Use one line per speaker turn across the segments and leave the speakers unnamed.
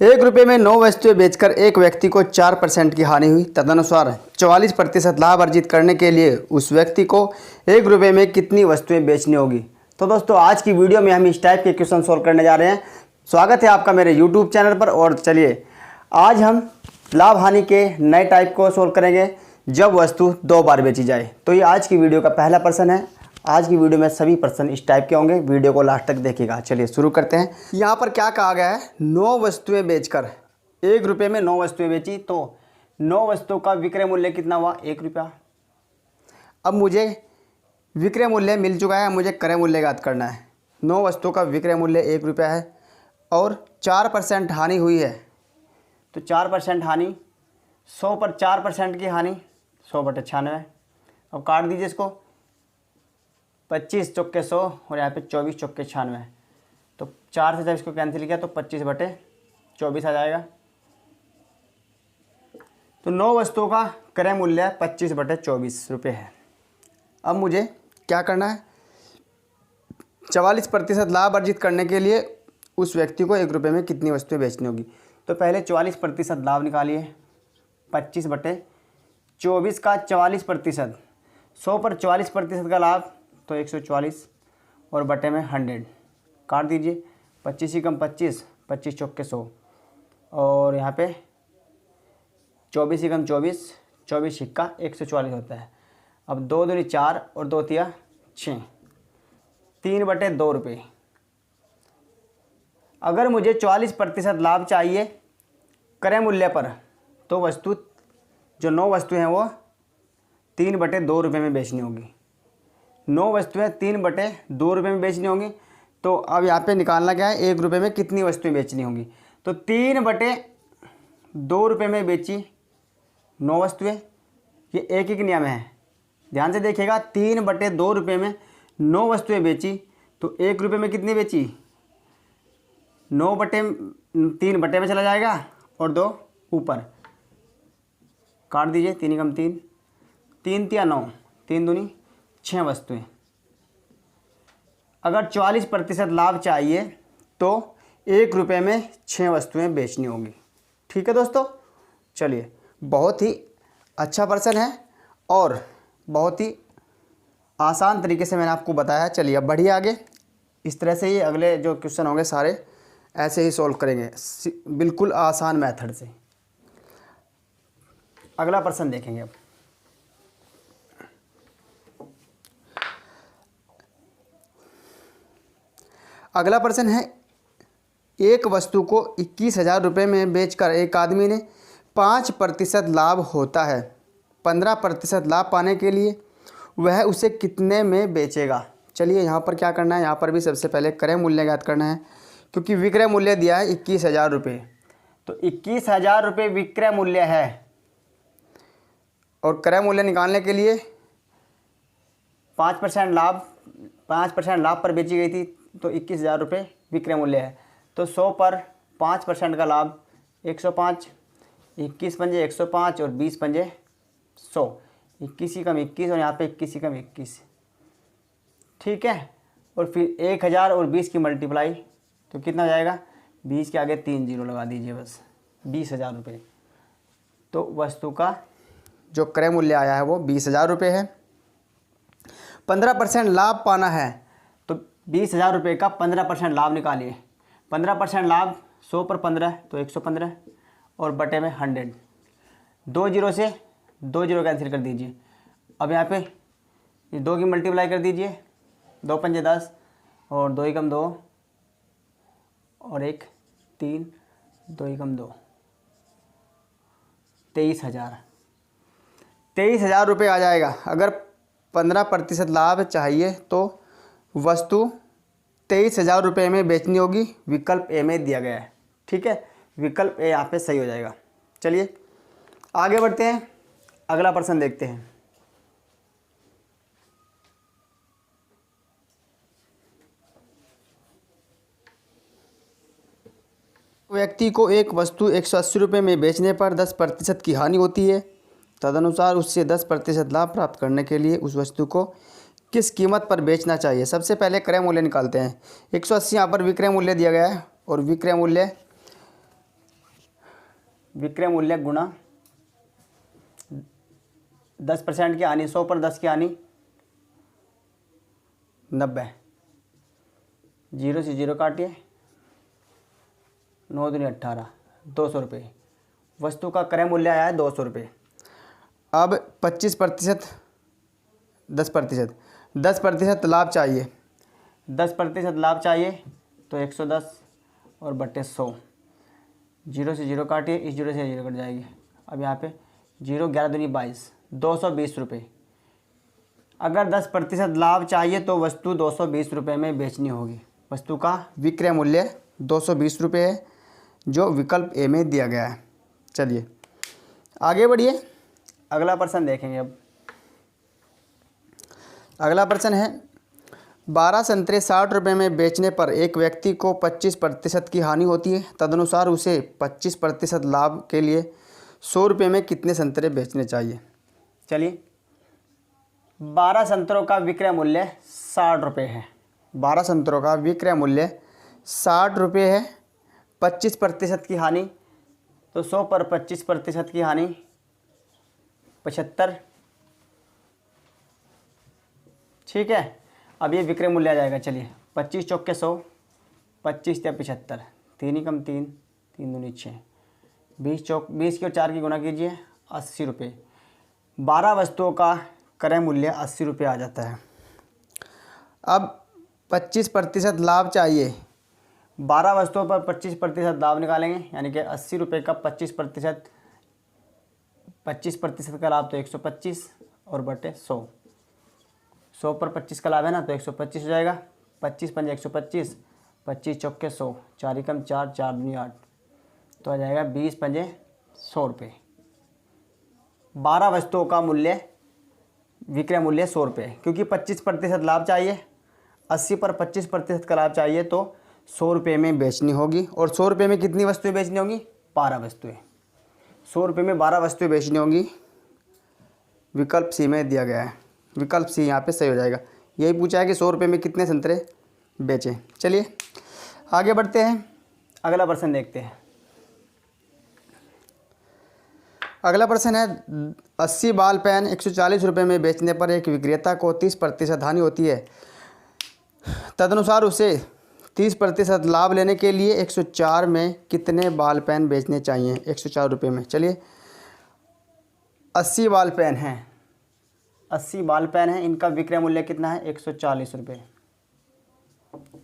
₹1 में 9 वस्तुएं बेचकर एक व्यक्ति को 4% की हानि हुई। तदनुसार 44% लाभ अर्जित करने के लिए उस व्यक्ति को ₹1 में कितनी वस्तुएं बेचनी होगी। तो दोस्तों आज की वीडियो में हम इस टाइप के क्वेश्चन सोल्व करने जा रहे हैं। स्वागत है आपका मेरे यूट्यूब चैनल पर। और चलिए आज हम लाभ हानि के नए टाइप को सोल्व करेंगे जब वस्तु 2 बार बेची जाए। तो ये आज की वीडियो का पहला प्रश्न है। आज की वीडियो में सभी प्रश्न इस टाइप के होंगे, वीडियो को लास्ट तक देखिएगा। चलिए शुरू करते हैं। यहाँ पर क्या कहा गया है, 9 वस्तुएं बेचकर ₹1 में 9 वस्तुएं बेची तो 9 वस्तुओं का विक्रय मूल्य कितना हुआ, ₹1। अब मुझे विक्रय मूल्य मिल चुका है, मुझे क्रय मूल्य ज्ञात करना है। 9 वस्तुओं का विक्रय मूल्य ₹1 है और 4% हानि हुई है। तो 4% हानि, 100 पर 4% की हानि 100/96। अब काट दीजिए इसको, 25 चौके 100 और यहाँ पे 24 चौके 96। तो 4 से जब इसको कैंसिल किया तो 25/24 आ जाएगा। तो 9 वस्तुओं का क्रय मूल्य 25/24 रुपये है। अब मुझे क्या करना है, 44% लाभ अर्जित करने के लिए उस व्यक्ति को ₹1 में कितनी वस्तुएं बेचनी होगी। तो पहले 44% लाभ निकालिए। 25/24 का 44%, 100 पर 44% का लाभ तो 144 और बटे में 100 काट दीजिए। 25 ही कम 25, 25 चौके 100 और यहाँ पे 24 ही कम 24, 24 सिक्का 144 होता है। अब 2 दूनी 4 और 2 तिया 6, 3/2 रुपये। अगर मुझे 44% लाभ चाहिए क्रय मूल्य पर तो वस्तु जो 9 वस्तुएं हैं वो 3/2 रुपये में बेचनी होगी। 9 वस्तुएं 3/2 रुपये में बेचनी होंगी। तो अब यहाँ पे निकालना क्या है, ₹1 में कितनी वस्तुएं बेचनी होंगी। तो 3/2 रुपये में बेची 9 वस्तुएं। ये एक एक नियम है, ध्यान से देखिएगा। 3/2 रुपये में 9 वस्तुएं बेची तो ₹1 में कितनी बेची, 3 बटे में चला जाएगा और 2 ऊपर काट दीजिए। 3 कम 3, 3 तिया 9, 3 दूनी 6 वस्तुएं। अगर 44% लाभ चाहिए तो ₹1 में 6 वस्तुएं बेचनी होगी। ठीक है दोस्तों, चलिए बहुत ही अच्छा प्रश्न है और बहुत ही आसान तरीके से मैंने आपको बताया। चलिए अब बढ़िए आगे। इस तरह से ही अगले जो क्वेश्चन होंगे सारे ऐसे ही सॉल्व करेंगे, बिल्कुल आसान मेथड से। अगला प्रश्न देखेंगे। अब अगला प्रश्न है, एक वस्तु को ₹21,000 में बेचकर एक आदमी ने 5% लाभ होता है। 15% लाभ पाने के लिए वह उसे कितने में बेचेगा। चलिए यहाँ पर क्या करना है, यहाँ पर भी सबसे पहले क्रय मूल्य ज्ञात करना है क्योंकि विक्रय मूल्य दिया है ₹21,000। तो ₹21,000 विक्रय मूल्य है और क्रय मूल्य निकालने के लिए 5% लाभ पर बेची गई थी तो ₹21,000 विक्रय मूल्य है। तो 100 पर 5% का लाभ 105, 21 पंजे 105 और 20 पंजे 100, 21 ही कम 21 और यहाँ पे 21 ही कम 21। ठीक है, और फिर 1000 और 20 की मल्टीप्लाई तो कितना हो जाएगा, 20 के आगे 3 जीरो लगा दीजिए बस, ₹20,000। तो वस्तु का जो क्रय मूल्य आया है वो ₹20,000 है। 15% लाभ पाना है तो ₹20,000 का 15% लाभ निकालिए। 15% लाभ 100 पर 15 तो 115 और बटे में 100। 2 जीरो से 2 जीरो कैंसिल कर दीजिए। अब यहाँ पे ये 2 की मल्टीप्लाई कर दीजिए। 2 पंजे 10 और 2 ही कम 2 और 1 3, 2 ही कम 2, 23,000। ₹23,000 आ जाएगा। अगर 15% लाभ चाहिए तो वस्तु ₹23,000 में बेचनी होगी। विकल्प ए में दिया गया है। ठीक है, विकल्प ए यहाँ पे सही हो जाएगा। चलिए आगे बढ़ते हैं, अगला प्रश्न देखते हैं। व्यक्ति को एक वस्तु ₹180 में बेचने पर 10% की हानि होती है। तदनुसार उससे 10% लाभ प्राप्त करने के लिए उस वस्तु को किस कीमत पर बेचना चाहिए। सबसे पहले क्रय मूल्य निकालते हैं। 180 यहाँ पर विक्रय मूल्य दिया गया है और विक्रय मूल्य विक्रय मूल्य गुणा 10% की हानि, 100 पर 10 की हानि 90, 0 से 0 काटिए, 9 दूनी 18, 200 रुपये। वस्तु का क्रय मूल्य आया है 200 रुपये। अब 25%, 10% लाभ चाहिए, 10% लाभ चाहिए तो 110 और बट्टे 100, 0 से 0 काटिए, इस 0 से 0 कट जाएगी। अब यहाँ पे 0, 11 दूनी 22, 220 रुपये। अगर 10% लाभ चाहिए तो वस्तु 220 रुपये में बेचनी होगी। वस्तु का विक्रय मूल्य 220 रुपये है जो विकल्प ए में दिया गया है। चलिए आगे बढ़िए, अगला प्रश्न देखेंगे। अब अगला प्रश्न है 12 संतरे 60 रुपये में बेचने पर एक व्यक्ति को 25% की हानि होती है, तदनुसार उसे 25% लाभ के लिए 100 रुपये में कितने संतरे बेचने चाहिए। चलिए 12 संतरों का विक्रय मूल्य 60 रुपये है, 12 संतरों का विक्रय मूल्य 60 रुपये है, 25% की हानि तो 100 पर 25% की हानि 75, ठीक है। अब ये विक्रय मूल्य आ जाएगा। चलिए 25 चौके 100, 25 या 75, 3 ही कम 3, 3 दूनी 6, 20 की और 4 की गुणा कीजिए, 80 रुपये। 12 वस्तुओं का क्रय मूल्य 80 रुपये आ जाता है। अब 25% लाभ चाहिए, 12 वस्तुओं पर 25% लाभ निकालेंगे, यानी कि 80 रुपये का 25% का लाभ तो 125 और बटे 100, 100 पर 25 का लाभ है ना तो 125 हो जाएगा। 25 पंजे 125, 25 चौके 100, 4 ही कम 4, 4 दूनी 8, तो आ जाएगा 20 पंजे 100 रुपये। 12 वस्तुओं का मूल्य विक्रय मूल्य 100 रुपये, क्योंकि 25% लाभ चाहिए, 80 पर 25% का लाभ चाहिए तो 100 रुपये में बेचनी होगी। और 100 रुपये में कितनी वस्तुएं बेचनी होंगी? 12 वस्तुएं। 100 रुपये में 12 वस्तुएं बेचनी होंगी, विकल्प सी में दिया गया है। विकल्प सी यहाँ पे सही हो जाएगा। यही पूछा है कि 100 रुपये में कितने संतरे बेचें। चलिए आगे बढ़ते हैं, अगला प्रश्न देखते हैं। अगला प्रश्न है 80 बाल पेन 140 रुपये में बेचने पर एक विक्रेता को 30% हानि होती है, तदनुसार उसे 30% लाभ लेने के लिए 104 में कितने बाल पेन बेचने चाहिए 104 रुपये में। चलिए 80 बाल पेन हैं, 80 बाल पेन हैं, इनका विक्रय मूल्य कितना है 140 रुपये,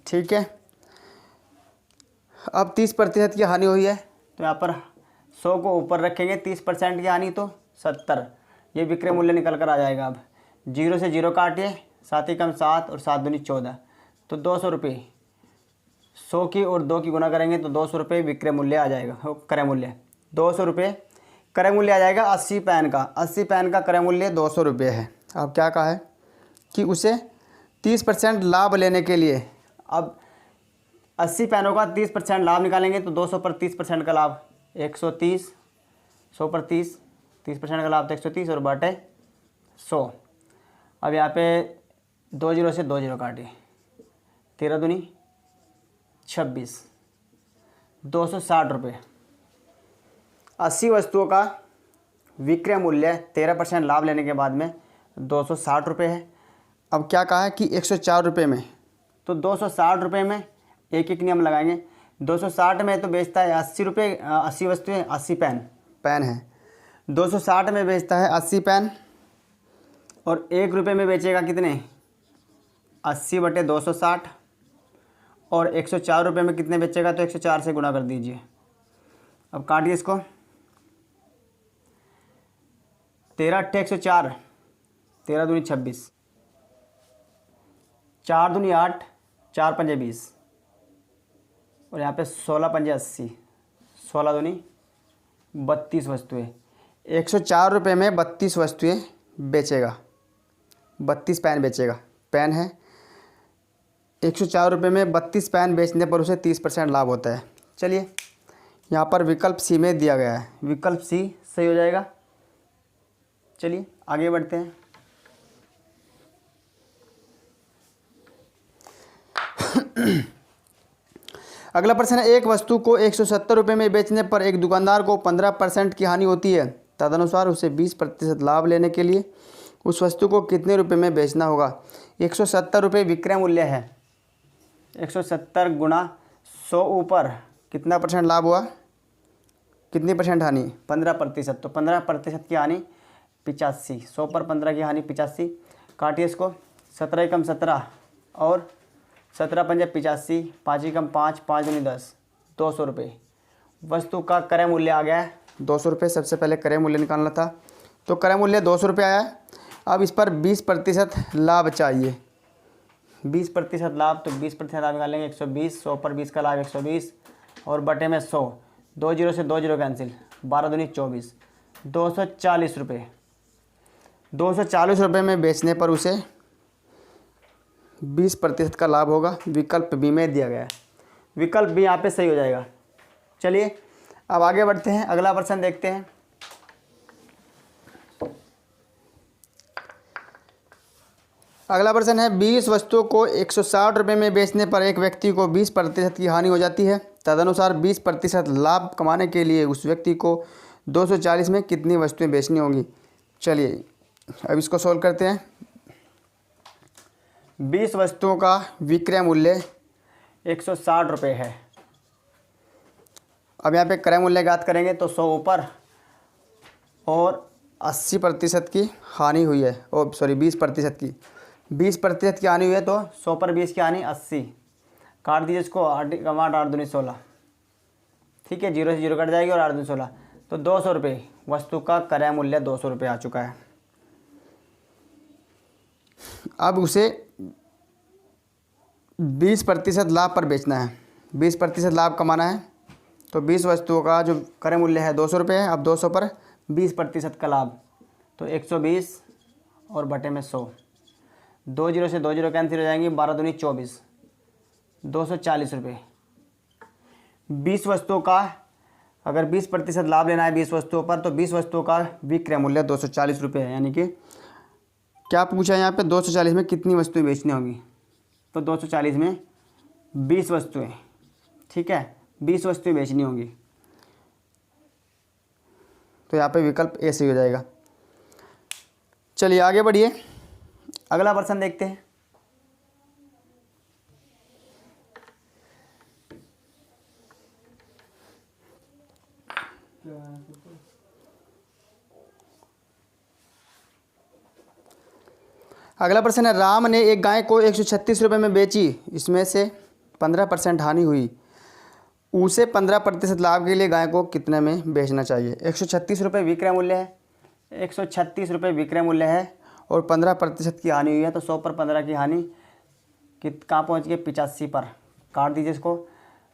ठीक है। अब 30% की हानि हुई है तो यहाँ पर 100 को ऊपर रखेंगे, 30% की हानि तो 70, ये विक्रय मूल्य निकल कर आ जाएगा। अब 0 से 0 काटिए, 7 ही कम 7 और 7 दूनी 14, तो 200 रुपये। 100 की और 2 की गुना करेंगे तो 200 रुपये विक्रय मूल्य आ जाएगा, क्रय मूल्य 200 रुपये क्रय मूल्य आ जाएगा। 80 पेन का, 80 पेन का क्रय मूल्य 200 रुपये है। अब क्या कहा है कि उसे 30% लाभ लेने के लिए, अब 80 पेनों का 30% लाभ निकालेंगे तो 200 पर 30% का लाभ 130, 100 पर 30% का लाभ तो 130 और बटे 100। अब यहाँ पे 2 0 से 2 0 काटिए, 13 दूनी 26, 260 रुपये। 80 वस्तुओं का विक्रय मूल्य 13% लाभ लेने के बाद में 260 रुपये है। अब क्या कहा है कि 104 रुपये में, तो 260 रुपये में एक एक नियम लगाएंगे। 260 में तो बेचता है 80 रुपये, 80 वस्तुएं, 80 पेन है। 260 में बेचता है 80 पेन और 1 रुपये में बेचेगा कितने 80 बटे 260, और 104 रुपये में कितने बेचेगा तो 104 से गुणा कर दीजिए। अब काटिए इसको, 13 अट्ठे 104, 13 दूनी 26, 4 दूनी 8, 4 पंजे 20 और यहाँ पे 16 पंजे 80, 16 दूनी 32 वस्तुएं। 104 रुपये में 32 वस्तुएं बेचेगा, 32 पेन बेचेगा। पेन है 104 रुपये में 32 पेन बेचने पर उसे 30% लाभ होता है। चलिए यहाँ पर विकल्प सी में दिया गया है, विकल्प सी सही हो जाएगा। चलिए आगे बढ़ते हैं। अगला प्रश्न है, एक वस्तु को 170 रुपये में बेचने पर एक दुकानदार को 15% की हानि होती है। तदनुसार उसे 20% लाभ लेने के लिए उस वस्तु को कितने रुपए में बेचना होगा। 170 रुपये विक्रय मूल्य है। 170 गुणा 100 ऊपर कितना परसेंट लाभ हुआ, कितनी परसेंट हानि, 15%। तो 15% की हानि 85, 100 पर 15 की हानि 85। काटिए इसको, 17 एकम 17 और 17 पंजे 85, 5 एकम 5, 5 दूनी 10, 200 रुपये। वस्तु का क्रय मूल्य आ गया है 200 रुपये। सबसे पहले क्रय मूल्य निकालना था, तो क्रय मूल्य 200 रुपये आया है। अब इस पर 20% लाभ चाहिए, 20% लाभ, तो 20% लाभ निकालेंगे 120, 100 पर 20 का लाभ 120 और बटे में 100, 2 जीरो से 2 जीरो कैंसिल, 12 दूनी 24, 240 रुपये। 240 रुपये में बेचने पर उसे 20% का लाभ होगा। विकल्प बी में दिया गया है, विकल्प बी यहाँ पे सही हो जाएगा। चलिए अब आगे बढ़ते हैं, अगला प्रश्न देखते हैं। अगला प्रश्न है, 20 वस्तुओं को 160 रुपये में बेचने पर एक व्यक्ति को 20% की हानि हो जाती है। तदनुसार 20% लाभ कमाने के लिए उस व्यक्ति को 240 में कितनी वस्तुएं बेचनी होंगी। चलिए अब इसको सोल्व करते हैं। 20 वस्तुओं का विक्रय मूल्य 160 रुपये है। अब यहाँ पे क्रय मूल्य ज्ञात करेंगे तो 100 ऊपर और 80% की हानि हुई है, ओ सॉरी 20% की, 20% की हानि हुई है, तो 100 पर 20 की हानि 80। काट दीजिए इसको, 8 8 8 दूनी 16, ठीक है, 0 से 0 कट जाएगी और 8 दूनी 16, तो 200 रुपये। वस्तु का क्रय मूल्य 200 रुपये आ चुका है। अब उसे 20% लाभ पर बेचना है, 20% लाभ कमाना है। तो 20 वस्तुओं का जो क्रय मूल्य है 200 रुपये है। अब 200 पर 20% का लाभ, तो 120 और बटे में 100, 2 जीरो से 2 जीरो कैंसिल हो जाएंगी, 12 दूनी 24, 240 रुपये। 20 वस्तुओं का अगर 20% लाभ लेना है 20 वस्तुओं पर, तो 20 वस्तुओं का विक्रय मूल्य 240 रुपये है। यानी कि क्या पूछा है यहाँ पे, 240 में कितनी वस्तुएं बेचनी होंगी। तो 240 में 20 वस्तुएं, ठीक है, 20 वस्तुएं बेचनी होंगी। तो यहाँ पे विकल्प ए सही हो जाएगा। चलिए आगे बढ़िए, अगला प्रश्न देखते हैं। अगला प्रश्न है, राम ने एक गाय को 136 रुपये में बेची, इसमें से 15% हानि हुई। उसे 15% लाभ के लिए गाय को कितने में बेचना चाहिए। 136 रुपये विक्रय मूल्य है, 136 रुपये विक्रय मूल्य है और 15% की हानि हुई है। तो 100 पर 15 की हानि कहाँ पहुँच गई, 85 पर। काट दीजिए इसको।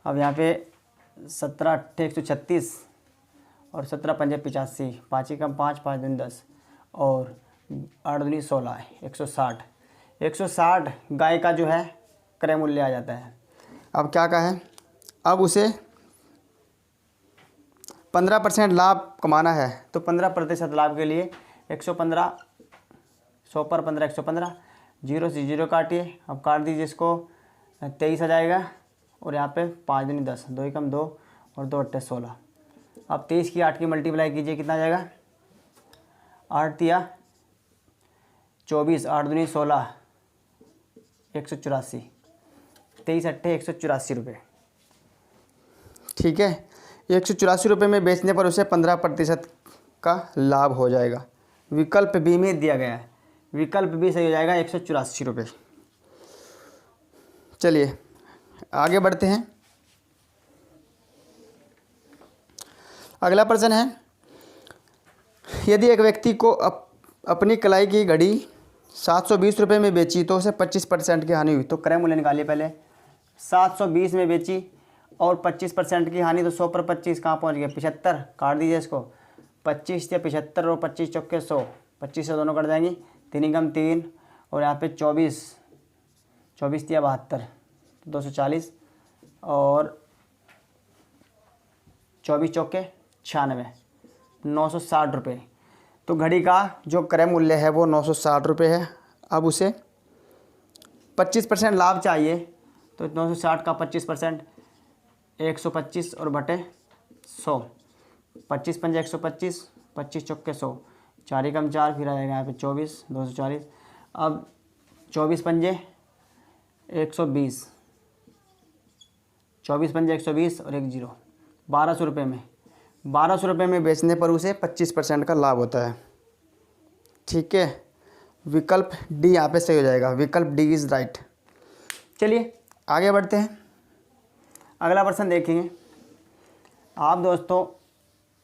अब यहाँ पे 17 अट्ठे 136 और 17 पंजे 85, 5 एकम 5, 5 दूनी 10 और 8 दूनी 16, 160। 160 गाय का जो है क्रय मूल्य आ जाता है। अब क्या कहें, अब उसे 15% लाभ कमाना है। तो 15% लाभ के लिए 115, 100 पर 15 115, 0 से 0 काटिए। अब काट दीजिए इसको, 23 आ जाएगा और यहाँ पे 5 दूनी 10, 2 एकम 2 और 2 अट्ठे 16। अब 23 की 8 की मल्टीप्लाई कीजिए, कितना आ जाएगा, 8 तिया 24, 8 दूनी 16, 184, 23 अट्ठे 184 रुपये, ठीक है। 184 रुपये में बेचने पर उसे 15% का लाभ हो जाएगा। विकल्प बी में दिया गया है, विकल्प बी सही हो जाएगा, 184 रुपये। चलिए आगे बढ़ते हैं। अगला प्रश्न है, यदि एक व्यक्ति को अपनी कलाई की घड़ी 720 रुपये में बेची तो उसे 25% की हानि हुई। तो क्रय मूल्य निकालिए पहले। 720 में बेची और 25% की हानि, तो 100 पर 25 कहाँ पहुँच गया, 75। काट दीजिए इसको, 25 या 75 और 25 चौके 100, 25 से दोनों कट जाएंगी, 3 एकम 3 और यहाँ पे 24, 24 या 72, 240 और 24 चौके 96, 960 रुपये। तो घड़ी का जो क्रय मूल्य है वो 960 रुपये है। अब उसे 25% लाभ चाहिए, तो 960 का 25%, 125 और बटे 100, 25 पंजे 125, 25 चौके 100, 4 एकम 4, फिर आ जाएगा यहाँ पे 24, 240। अब 24 पंजे 120, 24 पंजे 120 और 1 0, 1200 रुपये में। 1200 रुपये में बेचने पर उसे 25% का लाभ होता है। ठीक है, विकल्प डी यहाँ पे सही हो जाएगा, विकल्प डी इज़ राइट। चलिए आगे बढ़ते हैं, अगला प्रश्न देखेंगे। आप दोस्तों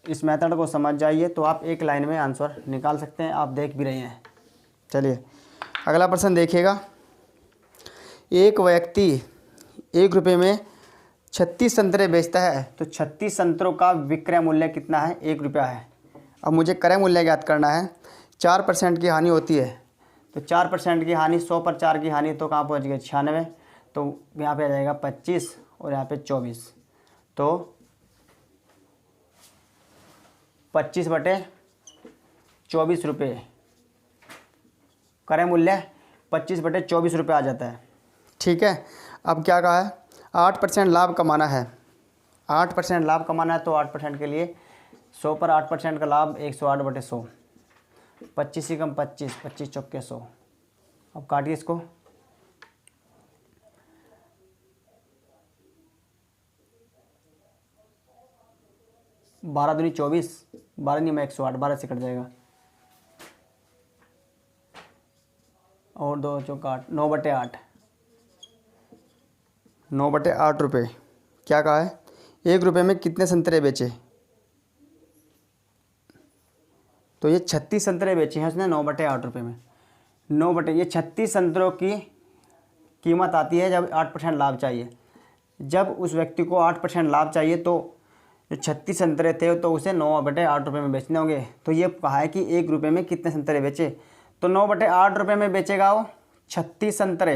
इस मेथड को समझ जाइए तो आप एक लाइन में आंसर निकाल सकते हैं, आप देख भी रहे हैं। चलिए अगला प्रश्न देखिएगा। एक व्यक्ति 1 रुपये में 36 संतरे बेचता है तो 36 संतरों का विक्रय मूल्य कितना है? 1 रुपया है। अब मुझे क्रय मूल्य ज्ञात करना है। 4% की हानि होती है तो 4% की हानि, 100 पर 4 की हानि तो कहाँ पहुँच गए? 96। तो यहाँ पे आ जाएगा 25 और यहाँ पे 24, तो 25 बटे 24 रुपये क्रय मूल्य 25 बटे 24 रुपये आ जाता है। ठीक है, अब क्या कहा है? 8% लाभ कमाना है। 8% लाभ कमाना है तो 8% के लिए 100 पर 8% का लाभ 108 बटे 100, 25 एकम 25, 25 चौके 100। अब काटिए इसको, 12 दूनी 24, 12 नहीं में 108, 12 से कट जाएगा और 2 चौका 8, 9 बटे 8, 9 बटे 8 रुपये। क्या कहा है? 1 रुपये में कितने संतरे बेचे? तो ये 36 संतरे बेचे हैं उसने 9 बटे 8 रुपये में। 9 बटे ये 36 संतरों की कीमत आती है जब 8% लाभ चाहिए। जब उस व्यक्ति को 8% लाभ चाहिए तो जो 36 संतरे थे तो उसे 9 बटे 8 रुपये में बेचने होंगे। तो ये कहा है कि 1 रुपये में कितने संतरे बेचे, तो 9 बटे 8 रुपये में बेचेगा वो 36 संतरे।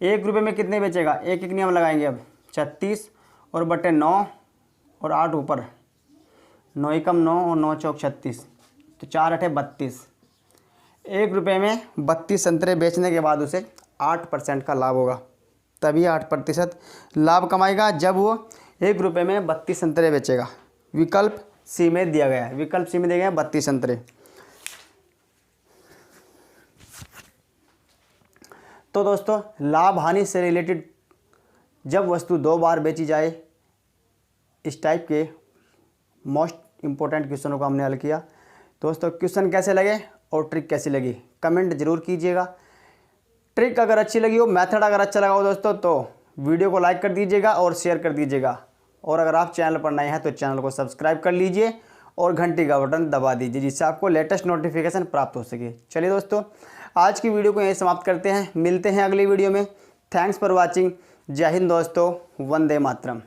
1 रुपये में कितने बेचेगा? एक एक नियम लगाएंगे। अब 36 और बटे 9 और 8 ऊपर, 9 एकम 9 और 9 चौक 36, तो 4 अठे 32। 1 रुपये में 32 संतरे बेचने के बाद उसे 8% का लाभ होगा, तभी 8% लाभ कमाएगा जब वो 1 रुपये में 32 संतरे बेचेगा। विकल्प सी में दिया गया है, विकल्प सी में दिए गए हैं 32 संतरे। तो दोस्तों लाभ हानि से रिलेटेड जब वस्तु 2 बार बेची जाए, इस टाइप के मोस्ट इम्पोर्टेंट क्वेश्चनों को हमने हल किया। दोस्तों क्वेश्चन कैसे लगे और ट्रिक कैसी लगी कमेंट जरूर कीजिएगा। ट्रिक अगर अच्छी लगी हो, मेथड अगर अच्छा लगा हो दोस्तों, तो वीडियो को लाइक कर दीजिएगा और शेयर कर दीजिएगा। और अगर आप चैनल पर नए हैं तो चैनल को सब्सक्राइब कर लीजिए और घंटी का बटन दबा दीजिए, जिससे आपको लेटेस्ट नोटिफिकेशन प्राप्त हो सके। चलिए दोस्तों आज की वीडियो को यहीं समाप्त करते हैं, मिलते हैं अगली वीडियो में। Thanks for watching. जय हिंद दोस्तों, वंदे मातरम।